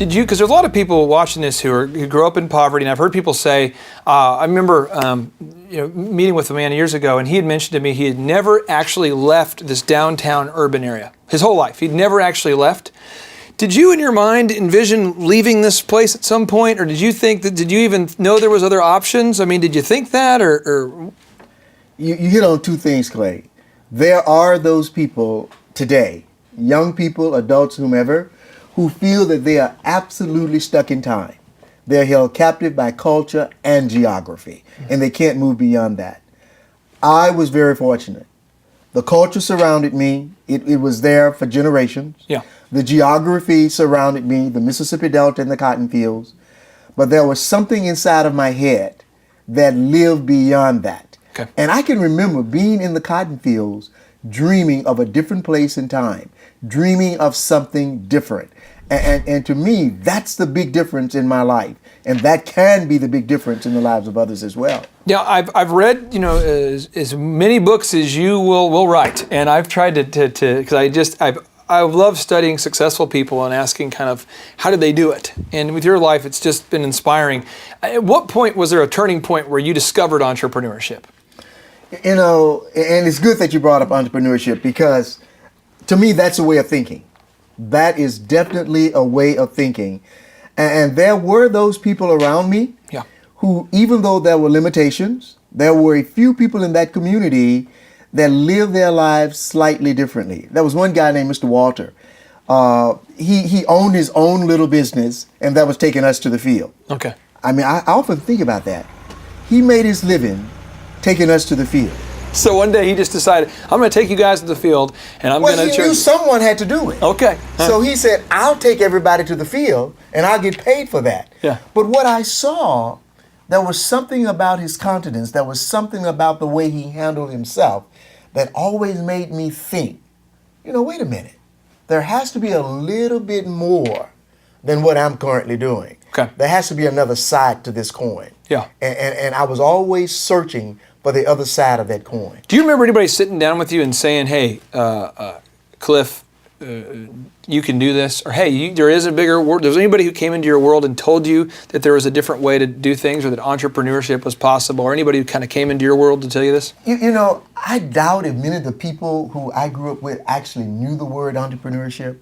Did you, because there's a lot of people watching this who grew up in poverty, and I've heard people say, I remember meeting with a man years ago, and he had mentioned to me he had never actually left this downtown urban area his whole life. He'd never actually left. Did you, in your mind, envision leaving this place at some point, or did you even know there was other options? I mean, did you think that, or? You hit on two things, Clay. There are those people today, young people, adults, whomever, who feel that they are absolutely stuck in time. They're held captive by culture and geography, and they can't move beyond that. I was very fortunate. The culture surrounded me. It was there for generations. Yeah. The geography surrounded me, the Mississippi Delta and the cotton fields. But there was something inside of my head that lived beyond that. Okay. And I can remember being in the cotton fields, dreaming of a different place and time, dreaming of something different. And to me, that's the big difference in my life. And that can be the big difference in the lives of others as well. Yeah, I've read, as many books as you will write. And I've tried to because I love studying successful people and asking kind of, how did they do it? And with your life, it's just been inspiring. At what point was there a turning point where you discovered entrepreneurship? And it's good that you brought up entrepreneurship, because to me, that's a way of thinking. That is definitely a way of thinking. And there were those people around me who, even though there were limitations, there were a few people in that community that lived their lives slightly differently. There was one guy named Mr. Walter. He owned his own little business, and that was taking us to the field. Okay. I mean, I often think about that. He made his living taking us to the field. So one day he just decided, I'm going to take you guys to the field, and I'm going to... Well, he knew someone had to do it. Okay. So he said, I'll take everybody to the field, and I'll get paid for that. Yeah. But what I saw, there was something about his countenance, there was something about the way he handled himself that always made me think, wait a minute. There has to be a little bit more than what I'm currently doing. Okay. There has to be another side to this coin. Yeah. And I was always searching for the other side of that coin. Do you remember anybody sitting down with you and saying, hey, Cliff, you can do this? Or, hey, there is a bigger world. There was anybody who came into your world and told you that there was a different way to do things, or that entrepreneurship was possible, or anybody who kind of came into your world to tell you this? I doubt if many of the people who I grew up with actually knew the word entrepreneurship.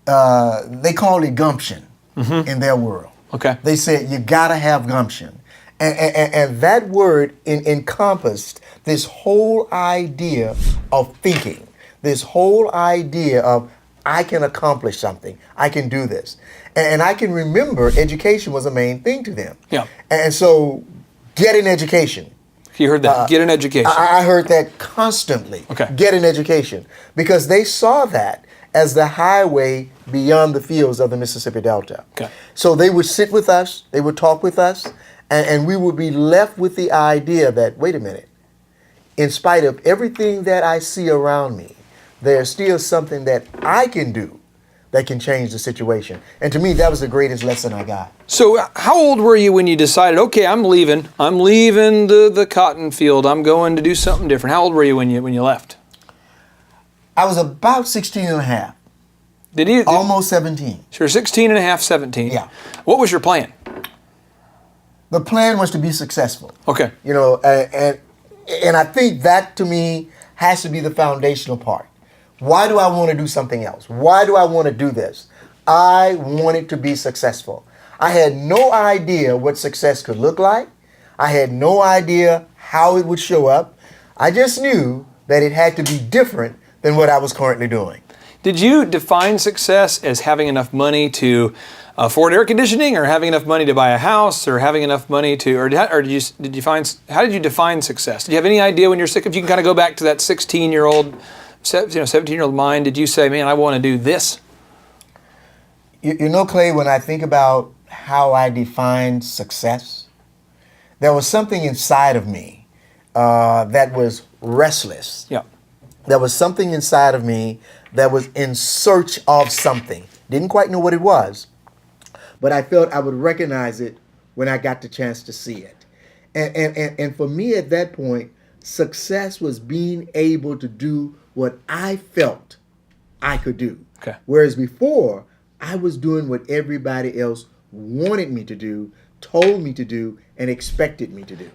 They called it gumption in their world. Okay. They said, you gotta have gumption. And that word encompassed this whole idea of thinking, this whole idea of, I can accomplish something, I can do this. And I can remember education was a main thing to them. Yeah. And so get an education. You heard that, get an education. I heard that constantly. Okay. Get an education. Because they saw that as the highway beyond the fields of the Mississippi Delta. Okay. So they would sit with us, they would talk with us, and we would be left with the idea that, wait a minute, in spite of everything that I see around me, there's still something that I can do that can change the situation. And to me, that was the greatest lesson I got. So how old were you when you decided, okay, I'm leaving the cotton field, I'm going to do something different? How old were you when you left? I was about 16 and a half. Almost 17. So you're 16 and a half, 17. Yeah. What was your plan? The plan was to be successful. Okay. And I think that, to me, has to be the foundational part. Why do I want to do something else? Why do I want to do this? I wanted to be successful. I had no idea what success could look like. I had no idea how it would show up. I just knew that it had to be different than what I was currently doing. Did you define success as having enough money to afford air conditioning, or having enough money to buy a house, or having enough money to, how did you define success? Did you have any idea when you're sick? If you can kind of go back to that 17-year-old, 17-year-old mind, did you say, man, I want to do this? Clay, when I think about how I define success, there was something inside of me that was restless. Yeah. There was something inside of me that was in search of something. Didn't quite know what it was, but I felt I would recognize it when I got the chance to see it. And for me at that point, success was being able to do what I felt I could do. Okay. Whereas before, I was doing what everybody else wanted me to do, told me to do, and expected me to do.